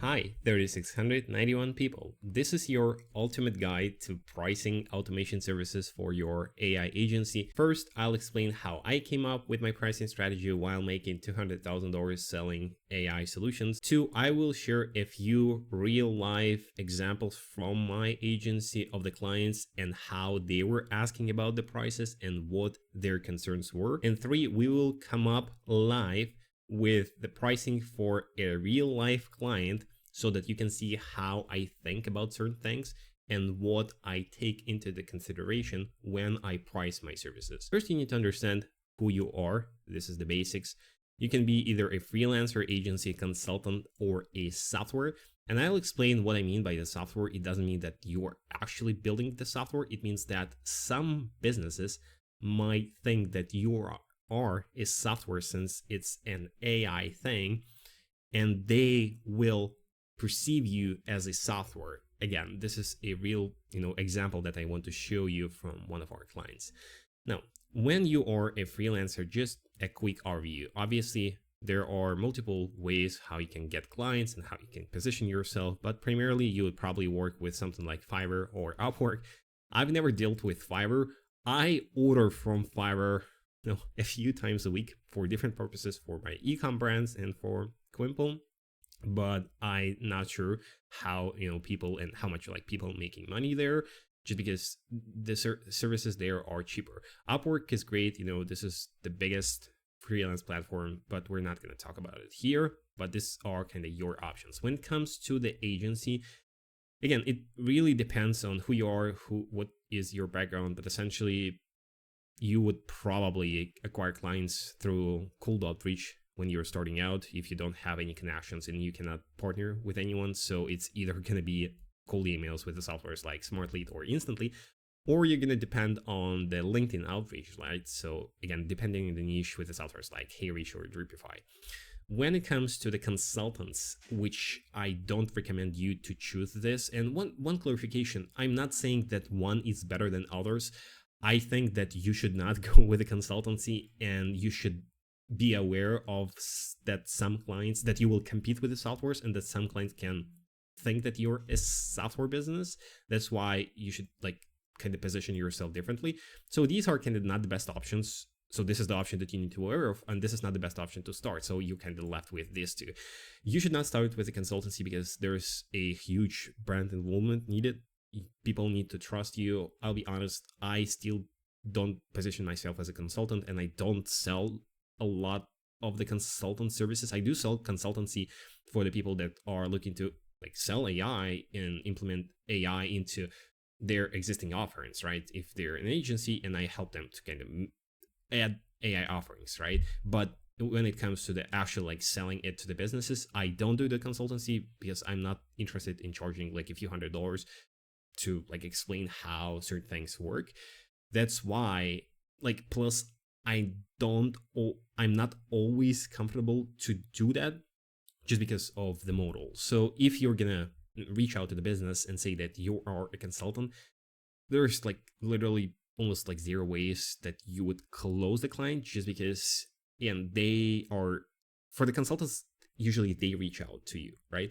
Hi, 3,691 people. This is your ultimate guide to pricing automation services for your AI agency. First, I'll explain how I came up with my pricing strategy while making $200,000 selling AI solutions. Two, I will share a few real life examples from my agency of the clients and how they were asking about the prices and what their concerns were. And three, we will come up live with the pricing for a real life client so that you can see how I think about certain things and what I take into the consideration when I price my services. First, you need to understand who you are. This is the basics. You can be either a freelancer, agency, consultant, or a software. And I'll explain what I mean by the software. It doesn't mean that you are actually building the software. It means that some businesses might think that you are a software since it's an AI thing, and they will perceive you as a software. Again, this is a real, example that I want to show you from one of our clients. Now, when you are a freelancer, just a quick overview. Obviously, there are multiple ways how you can get clients and how you can position yourself, but primarily you would probably work with something like Fiverr or Upwork. I've never dealt with Fiverr. I order from Fiverr a few times a week for different purposes for my ecom brands and for Quimple, but I'm not sure how people and how much like people making money there, just because the services there are cheaper. Upwork is great, this is the biggest freelance platform, but we're not going to talk about it here. But these are kind of your options when it comes to the agency. Again, it really depends on who you are, what is your background, but essentially you would probably acquire clients through cold outreach when you're starting out if you don't have any connections and you cannot partner with anyone. So it's either going to be cold emails with the softwares like SmartLead or Instantly, or you're going to depend on the LinkedIn outreach, right? So again, depending on the niche with the softwares like HeyReach or Dripify. When it comes to the consultants, which I don't recommend you to choose this, and one clarification, I'm not saying that one is better than others. I think that you should not go with a consultancy, and you should be aware of that some clients that you will compete with the softwares, and that some clients can think that you're a software business. That's why you should kind of position yourself differently. So these are kind of not the best options. So this is the option that you need to be aware of, and this is not the best option to start. So you kind of left with these two. You should not start with a consultancy because there's a huge brand involvement needed. People need to trust you. I'll be honest, I still don't position myself as a consultant, and I don't sell a lot of the consultant services. I do sell consultancy for the people that are looking to sell AI and implement AI into their existing offerings, right? If they're an agency, and I help them to kind of add AI offerings, right? But when it comes to the actual selling it to the businesses, I don't do the consultancy because I'm not interested in charging a few $100s to explain how certain things work. That's why plus I'm not always comfortable to do that just because of the model. So if you're gonna reach out to the business and say that you are a consultant, there's literally almost zero ways that you would close the client, just because again, they are, for the consultants, usually they reach out to you, right?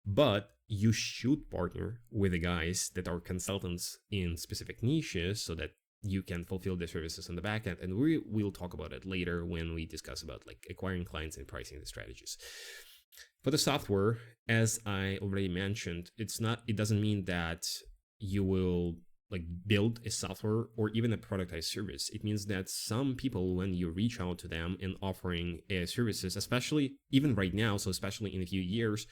But you should partner with the guys that are consultants in specific niches so that you can fulfill the services on the back end. And we will talk about it later when we discuss about acquiring clients and pricing the strategies. For the software, as I already mentioned, it doesn't mean that you will build a software or even a productized service. It means that some people, when you reach out to them and offering services, especially even right now, so especially in a few years,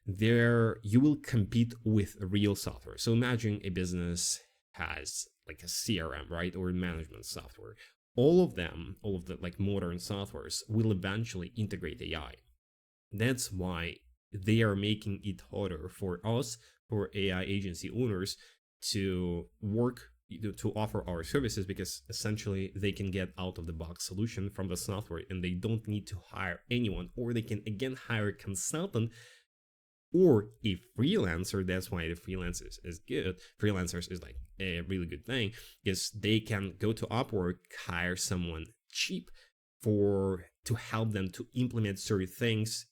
there you will compete with real software. So imagine a business has a CRM, right, or management software. All of the modern softwares will eventually integrate AI. That's why they are making it harder for us, for AI agency owners, to offer our services, because essentially they can get out of the box solution from the software and they don't need to hire anyone, or they can again hire a consultant or a freelancer. That's why the freelancers is good. Freelancers is a really good thing, because they can go to Upwork, hire someone cheap to help them to implement certain things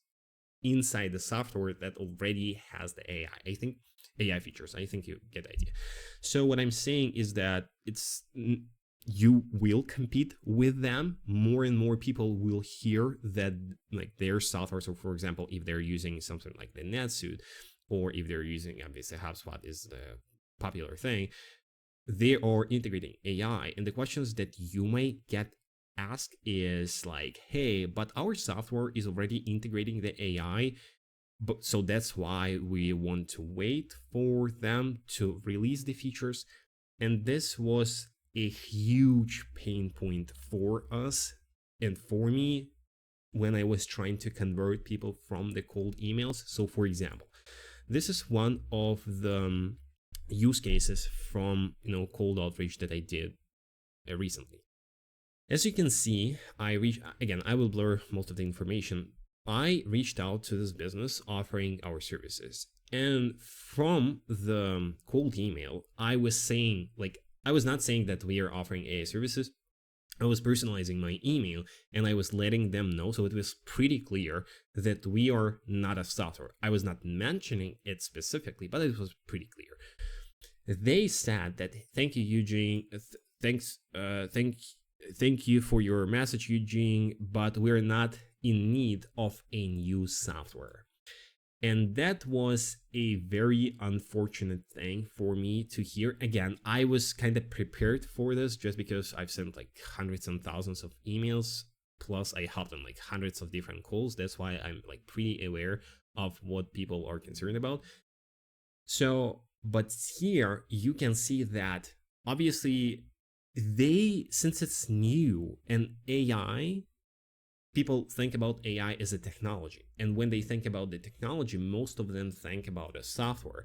inside the software that already has the AI. I think AI features. I think you get the idea. So what I'm saying is that you will compete with them. More and more people will hear that like their software. So for example, if they're using something like the NetSuite, or if they're using, obviously HubSpot is the popular thing, they are integrating AI. And the questions that you may get asked is like, hey, but our software is already integrating the AI, but so that's why we want to wait for them to release the features. And this was a huge pain point for us and for me when I was trying to convert people from the cold emails. So for example, this is one of the use cases from cold outreach that I did recently. As you can see, I will blur most of the information. I reached out to this business offering our services, and from the cold email, I was not saying that we are offering AI services. I was personalizing my email and I was letting them know, so it was pretty clear that we are not a software. I was not mentioning it specifically, but it was pretty clear. They said that, thank you, Eugene. Thank you for your message, Eugene, but we're not in need of a new software. And that was a very unfortunate thing for me to hear. Again, I was kind of prepared for this just because I've sent like hundreds and thousands of emails, plus I hopped on like hundreds of different calls. That's why I'm like pretty aware of what people are concerned about. So, but here you can see that obviously since it's new and AI, people think about AI as a technology. And when they think about the technology, most of them think about a software.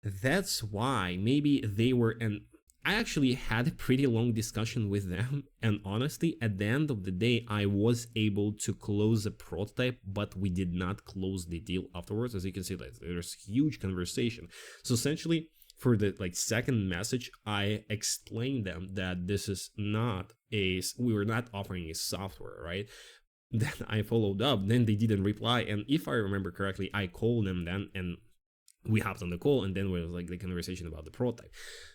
That's why maybe they were, and I actually had a pretty long discussion with them. And honestly, at the end of the day, I was able to close a prototype, but we did not close the deal afterwards. As you can see, there's huge conversation. So essentially, for the second message, I explained them that this is not we were not offering a software, right? Then I followed up, then they didn't reply, and if I remember correctly, I called them then, and we hopped on the call, and then was like the conversation about the prototype.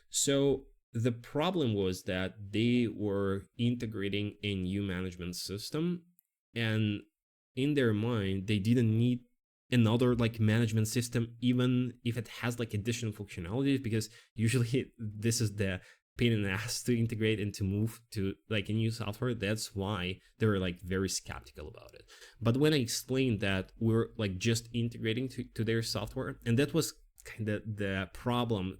So the problem was that they were integrating a new management system, and in their mind, they didn't need another management system, even if it has additional functionalities, because usually this is the pain in the ass to integrate and to move to a new software. That's why they were very skeptical about it. But when I explained that we're just integrating to their software, and that was kind of the problem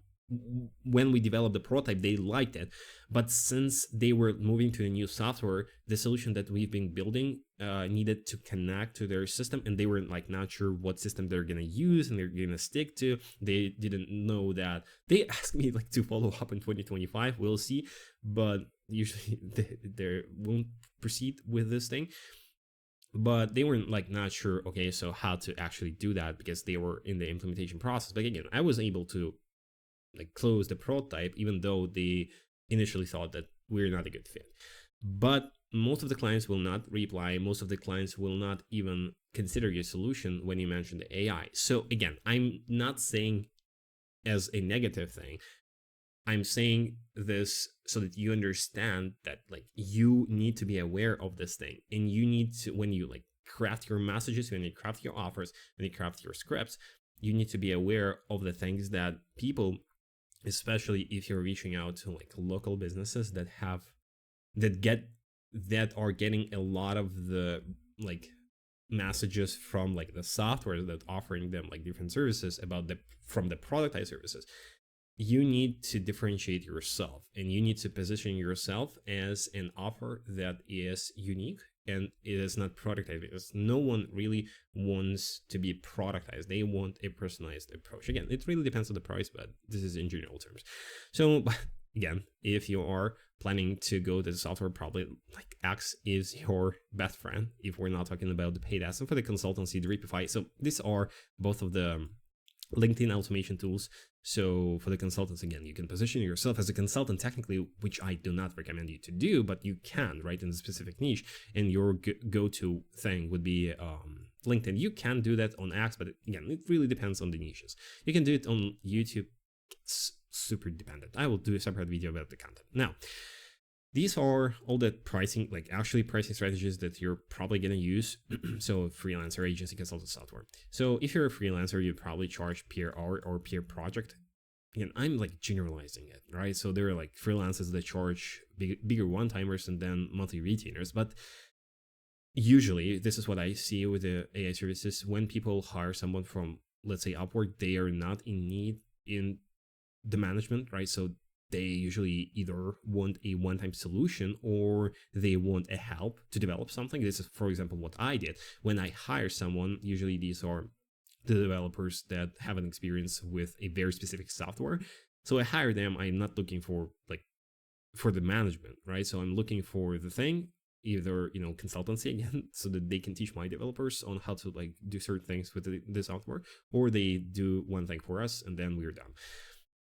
when we developed the prototype, they liked it. But since they were moving to a new software, the solution that we've been building needed to connect to their system, and they were not sure what system they're gonna use and they're gonna stick to. They didn't know that. They asked me to follow up in 2025. We'll see, but usually they won't proceed with this thing. But they weren't not sure, okay, so how to actually do that, because they were in the implementation process. But again, I was able to close the prototype, even though they initially thought that we're not a good fit. But most of the clients will not reply. Most of the clients will not even consider your solution when you mention the AI. So again, I'm not saying as a negative thing. I'm saying this so that you understand that you need to be aware of this thing, and you need to, when you craft your messages, when you craft your offers, when you craft your scripts, you need to be aware of the things that people, especially if you're reaching out to local businesses that are getting a lot of the messages from the software that offering them different services from the productized services. You need to differentiate yourself, and you need to position yourself as an offer that is unique and it is not productized, because no one really wants to be productized. They want a personalized approach. Again, it really depends on the price, but this is in general terms. So again, if you are planning to go to the software, probably X is your best friend, if we're not talking about the paid ads. And for the consultancy, the Reapify. So these are both of the LinkedIn automation tools. So for the consultants, again, you can position yourself as a consultant technically, which I do not recommend you to do, but you can, right, in a specific niche. And your go-to thing would be LinkedIn. You can do that on X, but again, it really depends on the niches. You can do it on YouTube. It's super dependent. I will do a separate video about the content. Now, these are all the pricing, like actually pricing strategies that you're probably going to use. So freelancer, agency, consultant, software. So if you're a freelancer, you probably charge per hour or per project. And I'm like generalizing it, right? So there are like freelancers that charge bigger one-timers and then monthly retainers. But usually this is what I see with the AI services. When people hire someone from, let's say, Upwork, they are not in need in the management, right? So they usually either want a one-time solution or they want a help to develop something. This is, for example, what I did. When I hire someone, usually these are the developers that have an experience with a very specific software. So I hire them. I'm not looking for the management, right? So I'm looking for the thing, either, consultancy again, so that they can teach my developers on how to like do certain things with the software, or they do one thing for us and then we're done.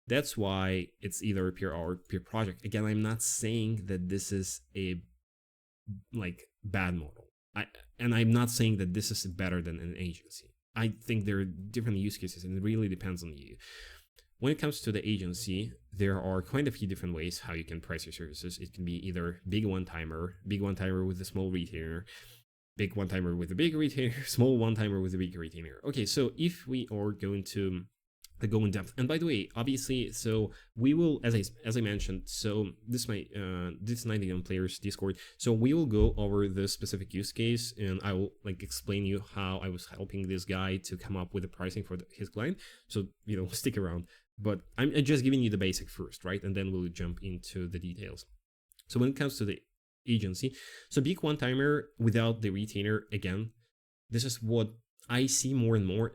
That's why it's either per hour, per project. Again, I'm not saying that this is a like bad model. I'm not saying that this is better than an agency. I think there are different use cases and it really depends on you. When it comes to the agency, there are quite a few different ways how you can price your services. It can be either big one-timer with a small retainer, big one-timer with a big retainer, small one-timer with a big retainer. Okay, so if we are going to go in depth, and by the way, obviously, so we will, as I mentioned, so this this 91 players Discord, so we will go over the specific use case and I will like explain you how I was helping this guy to come up with the pricing for his client. So stick around, but I'm just giving you the basic first, right? And then we'll jump into the details. So when it comes to the agency, so big one-timer without the retainer, again, this is what I see more and more.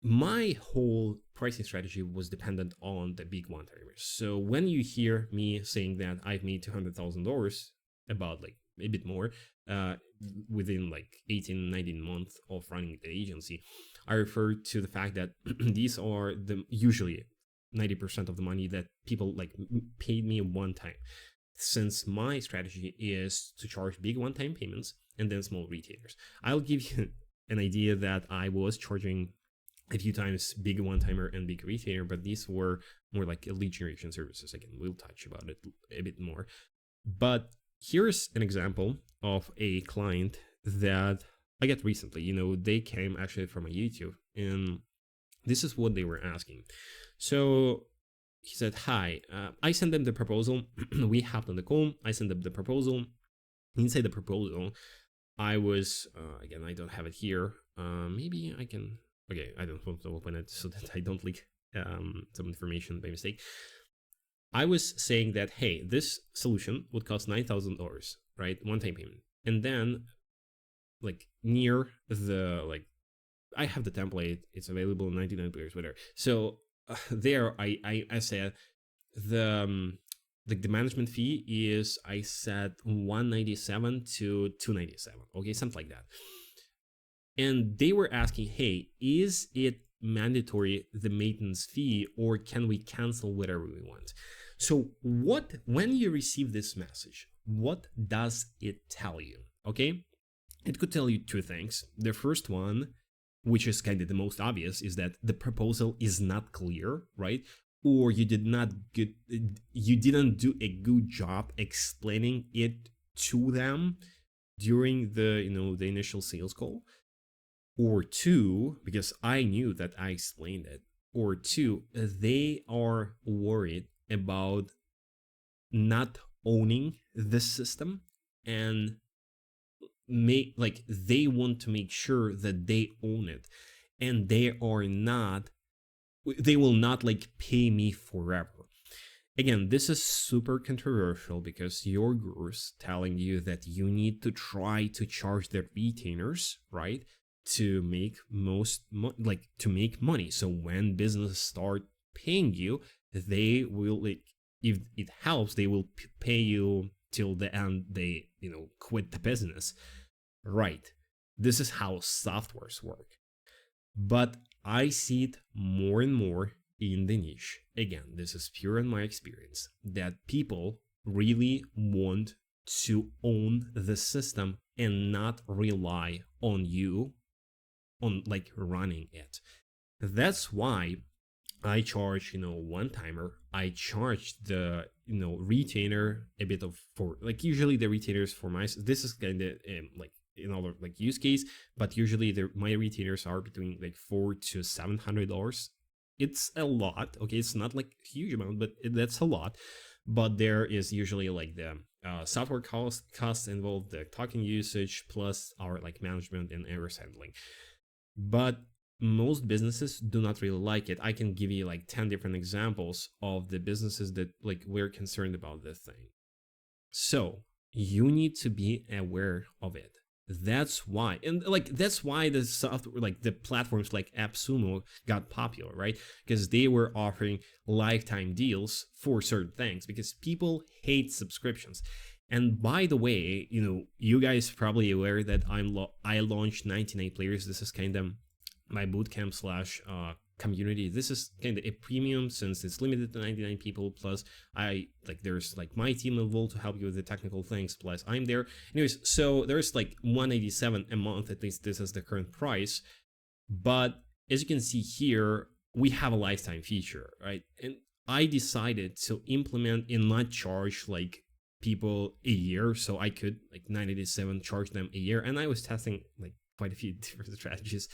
My whole pricing strategy was dependent on the big one-timers. So when you hear me saying that I've made $200,000, about like a bit more, within like 18, 19 months of running the agency, I refer to the fact that these are usually 90% of the money that people like paid me one time. Since my strategy is to charge big one-time payments and then small retainers, I'll give you an idea that I was charging a few times big one-timer and big retainer, but these were more like lead generation services. Again, we'll touch about it a bit more. But here's an example of a client that I got recently. They came actually from a YouTube, and this is what they were asking. So he said, hi, I sent them the proposal. We hopped on the call. I sent them the proposal. Inside the proposal, I was, again, I don't have it here. Maybe I can... Okay, I don't want to open it so that I don't leak some information by mistake. I was saying that, hey, this solution would cost $9,000, right? One-time payment. And then, like, near the, like, I have the template. It's available in 99 players, whatever. So there, I said the management fee is, I said, $197 to $297. Okay, something like that. And they were asking, hey, is it mandatory, the maintenance fee, or can we cancel whatever we want? So when you receive this message, what does it tell you? Okay, it could tell you two things. The first one, which is kind of the most obvious, is that the proposal is not clear, right? Or you didn't do a good job explaining it to them during the the initial sales call. Or two, because I knew that I explained it, or two, they are worried about not owning this system and they want to make sure that they own it, and they will not like pay me forever. Again, this is super controversial because your guru's telling you that you need to try to charge their retainers, right? To make to make money. So when businesses start paying you, they will, like, if it helps, they will pay you till the end they quit the business, right? This is how softwares work. But I see it more and more in the niche. Again, this is pure in my experience, that people really want to own the system and not rely on you on like running it. That's why I charge, one timer. I charge the, retainer a bit of, for like, usually the retainers for my, this is kind of like another like use case, but usually my retainers are between like $400 to $700. It's a lot. Okay, it's not like a huge amount, but that's a lot. But there is usually like the software costs involved, the token usage, plus our like management and errors handling. But most businesses do not really like it. I can give you like 10 different examples of the businesses that like we're concerned about this thing. So you need to be aware of it. That's why, and like that's why the software, like the platforms like AppSumo got popular, right? Because they were offering lifetime deals for certain things, because people hate subscriptions. And by the way, you guys are probably aware that I launched 99 Players. This is kind of my bootcamp slash community. This is kind of a premium since it's limited to 99 people. Plus, there's like my team involved to help you with the technical things. Plus, I'm there. Anyways, so there's like 187 a month. At least this is the current price. But as you can see here, we have a lifetime feature, right? And I decided to implement and not charge like people a year, so I could like 987 charge them a year. And I was testing like quite a few different strategies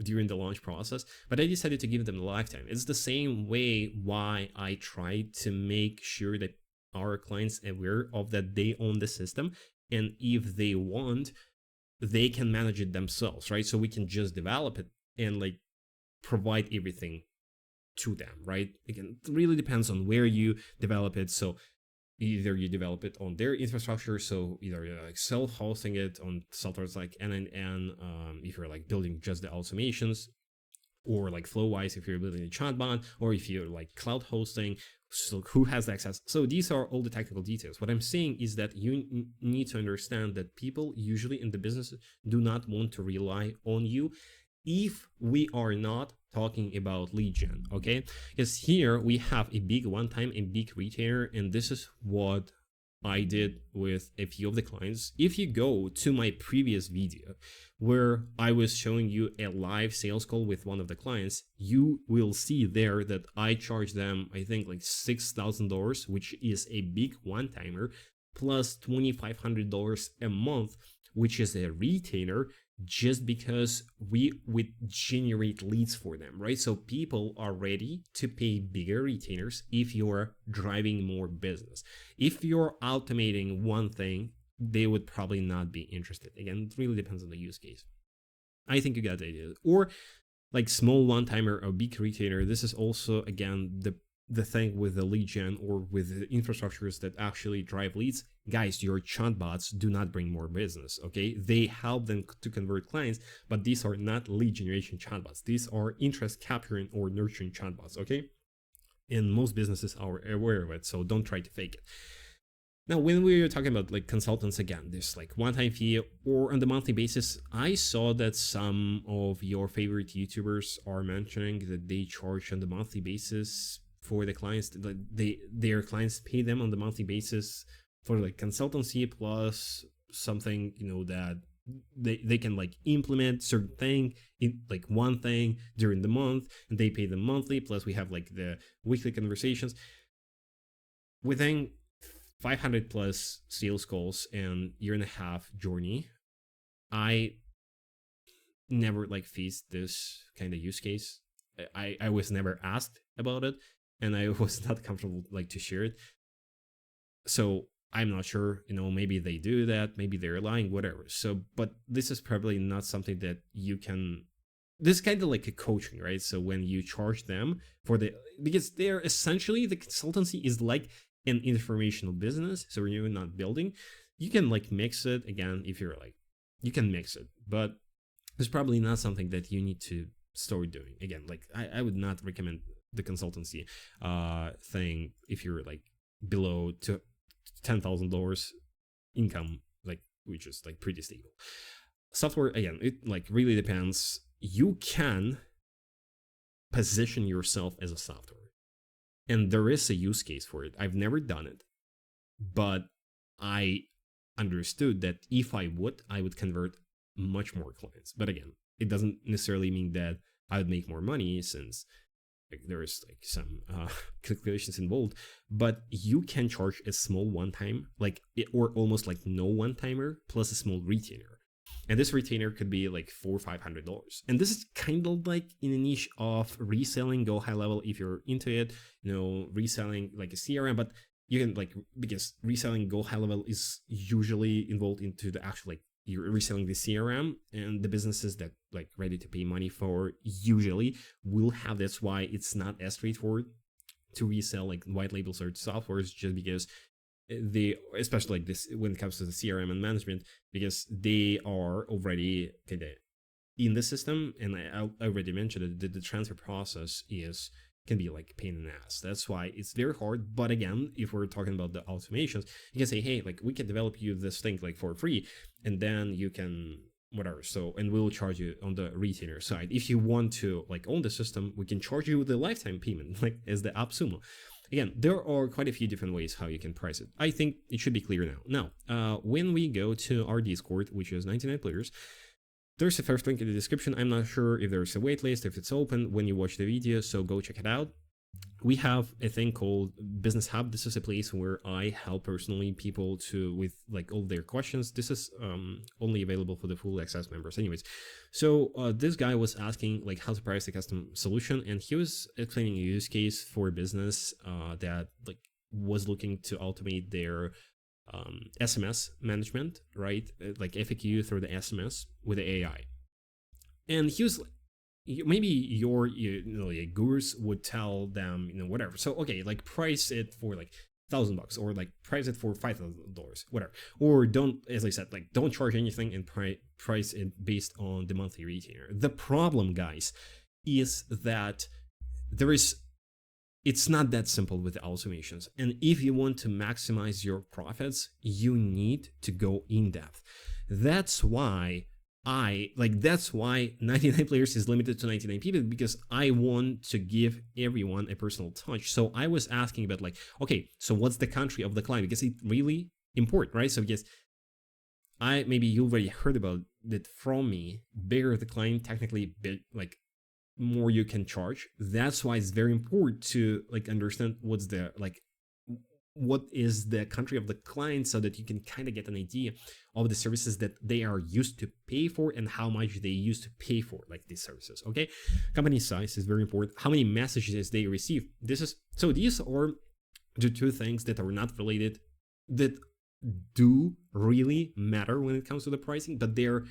during the launch process, but I decided to give them the lifetime. It's the same way why I try to make sure that our clients aware of that they own the system, and if they want, they can manage it themselves, right? So we can just develop it and like provide everything to them, right? Again, it really depends on where you develop it. So either you develop it on their infrastructure, so either you're like self-hosting it on softwares like NNN, if you're like building just the automations, or like Flowise if you're building a chatbot, or if you're like cloud hosting, so who has the access. So these are all the technical details. What I'm saying is that you need to understand that people usually in the business do not want to rely on you if we are not talking about lead gen, okay? Because here we have a big one-time and big retainer, and this is what I did with a few of the clients. If you go to my previous video where I was showing you a live sales call with one of the clients, you will see there that I charged them, I think like $6,000, which is a big one-timer, plus $2,500 a month, which is a retainer, just because we would generate leads for them, right? So people are ready to pay bigger retainers if you're driving more business. If you're automating one thing, they would probably not be interested. Again, it really depends on the use case. I think you got the idea. Or like small one-timer or big retainer, this is also, again, the thing with the lead gen or with the infrastructures that actually drive leads. Guys, your chatbots do not bring more business, okay? They help them to convert clients, but these are not lead generation chatbots. These are interest capturing or nurturing chatbots, okay? And most businesses are aware of it, so don't try to fake it. Now, when we were talking about like consultants, again, there's like one-time fee or on the monthly basis. I saw that some of your favorite YouTubers are mentioning that they charge on the monthly basis for the clients. Their clients pay them on the monthly basis for like consultancy plus something, that they can like implement certain thing in like one thing during the month, and they pay them monthly. Plus we have like the weekly conversations. Within 500 plus sales calls and year and a half journey, I never like faced this kind of use case. I was never asked about it, and I was not comfortable like to share it. So I'm not sure, maybe they do that, maybe they're lying, whatever. So, but this is probably not something that you can, this is kind of like a coaching, right? So when you charge them because they're essentially, the consultancy is like an informational business. So when you're not building, you can like mix it again. If you're like, you can mix it, but it's probably not something that you need to start doing. Again, like I would not recommend the consultancy thing if you're like below to $10,000 income, like, which is like pretty stable. Software, again, it like really depends. You can position yourself as a software, and there is a use case for it. I've never done it, but I understood that if I would convert much more clients. But again, it doesn't necessarily mean that I would make more money, since like there's like some calculations involved, but you can charge a small one time, like or almost like no one timer plus a small retainer. And this retainer could be like $400 or $500. And this is kind of like in a niche of reselling Go High Level if you're into it, reselling like a CRM, but you can like, because reselling Go High Level is usually involved into the actual, like, you're reselling the CRM, and the businesses that like ready to pay money for usually will have. That's why it's not as straightforward to resell like white label search softwares, just because they, especially like this when it comes to the CRM and management, because they are already kind of in the system. And I already mentioned that the transfer process can be like pain in the ass. That's why it's very hard. But again, if we're talking about the automations, you can say, hey, like we can develop you this thing like for free, and then you can whatever. So, and we'll charge you on the retainer side. If you want to like own the system, we can charge you the lifetime payment, like as the AppSumo. Again, there are quite a few different ways how you can price it. I think it should be clear now. Now, when we go to our Discord, which is 99 players, there's a first link in the description. I'm not sure if there's a waitlist, if it's open when you watch the video, so go check it out. We have a thing called Business Hub. This is a place where I help personally people with like all their questions. This is only available for the full access members anyways. So this guy was asking like how to price a custom solution, and he was explaining a use case for a business that like was looking to automate their SMS management, right? Like FAQ through the SMS with the AI. And he was like, maybe your gurus would tell them, whatever. So, okay, like price it for like $1,000 or like price it for $5,000, whatever. Or don't, as I said, like don't charge anything and price it based on the monthly retainer. The problem, guys, is that it's not that simple with the automations. And if you want to maximize your profits, you need to go in depth. That's why 99 players is limited to 99 people, because I want to give everyone a personal touch. So I was asking about like, okay, so what's the country of the client? Because it's really important, right? So yes, maybe you already heard about that from me. Bigger the client, technically, like more you can charge. That's why it's very important to like understand what is the country of the client, so that you can kind of get an idea of the services that they are used to pay for and how much they used to pay for like these services. Okay, company size is very important. How many messages they receive. These are the two things that are not related, that do really matter when it comes to the pricing, but they're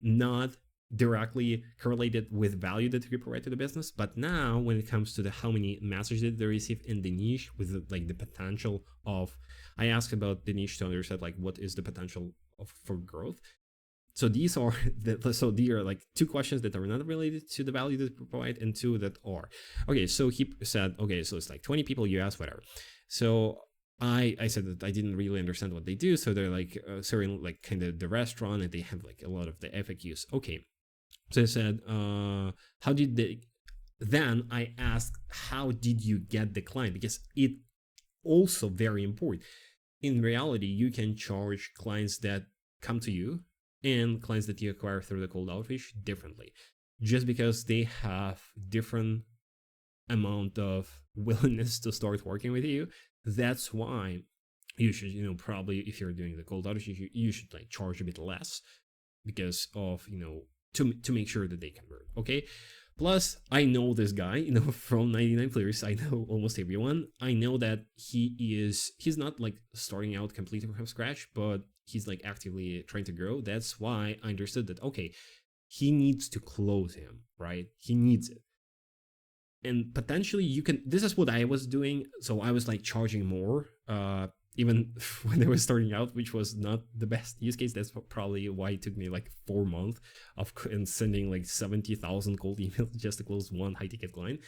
not directly correlated with value that you provide to the business. But now when it comes to the how many messages they receive in the niche, with like the potential of, I asked about the niche to understand like what is the potential for growth. So these are like two questions that are not related to the value that you provide, and two that are. Okay, so he said, okay, so it's like 20 people you ask, whatever. So I said that I didn't really understand what they do. So they're like serving like kind of the restaurant, and they have like a lot of the FAQs. Okay. So I said, how did they, then I asked, how did you get the client? Because it also very important. In reality, you can charge clients that come to you and clients that you acquire through the cold outreach differently, just because they have different amount of willingness to start working with you. That's why you should, probably if you're doing the cold outreach, you should like charge a bit less, because of, to make sure that they convert. Okay. Plus, I know this guy, from 99 players. I know almost everyone. I know that he's not like starting out completely from scratch, but he's like actively trying to grow. That's why I understood that, okay, he needs to close him, right? He needs it. And potentially this is what I was doing. So I was like charging more, even when they were starting out, which was not the best use case. That's probably why it took me like 4 months and sending like 70,000 cold emails just to close one high ticket client.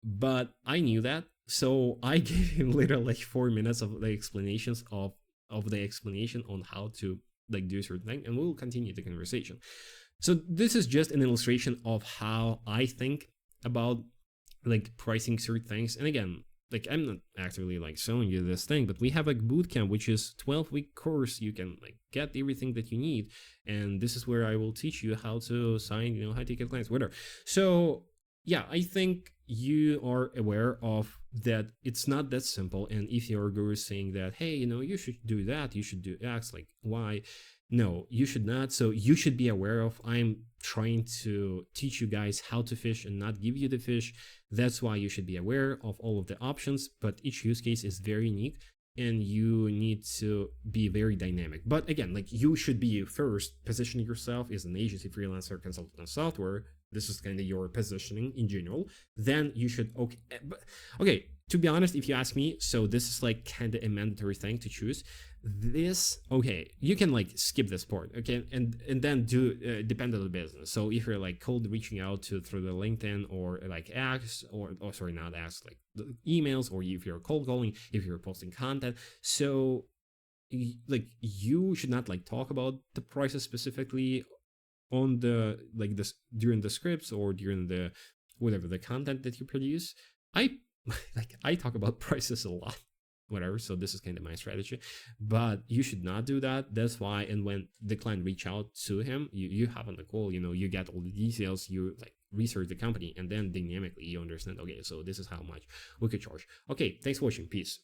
But I knew that, so I gave him literally like 4 minutes of the explanations of the explanation on how to like do a certain thing, and we'll continue the conversation. So this is just an illustration of how I think about like pricing certain things. And again, like I'm not actively like selling you this thing, but we have like bootcamp, which is 12-week course. You can like get everything that you need, and this is where I will teach you how to sign, high ticket clients, whatever. So yeah, I think you are aware of that it's not that simple. And if your guru is saying that, hey, you should do that, you should do X, like Y, no, you should not. So you should be aware of, I'm trying to teach you guys how to fish and not give you the fish. That's why you should be aware of all of the options, but each use case is very unique and you need to be very dynamic. But again, like you should be first positioning yourself as an agency, freelancer, consultant, and software. This is kind of your positioning in general. Then you should, okay, to be honest, if you ask me, so this is like kind of a mandatory thing to choose. This, okay, you can like skip this part, okay, and then do depend on the business. So if you're like cold reaching out to through the LinkedIn or like X or sorry, not X, like the emails, or if you're cold calling, if you're posting content, so like you should not like talk about the prices specifically on the like this during the scripts or during the whatever the content that you produce. I talk about prices a lot, whatever, so this is kind of my strategy, but you should not do that. That's why, and when the client reach out to him, you have on the call, you get all the details, you like research the company, and then dynamically you understand, okay, so this is how much we could charge. Okay, thanks for watching, peace.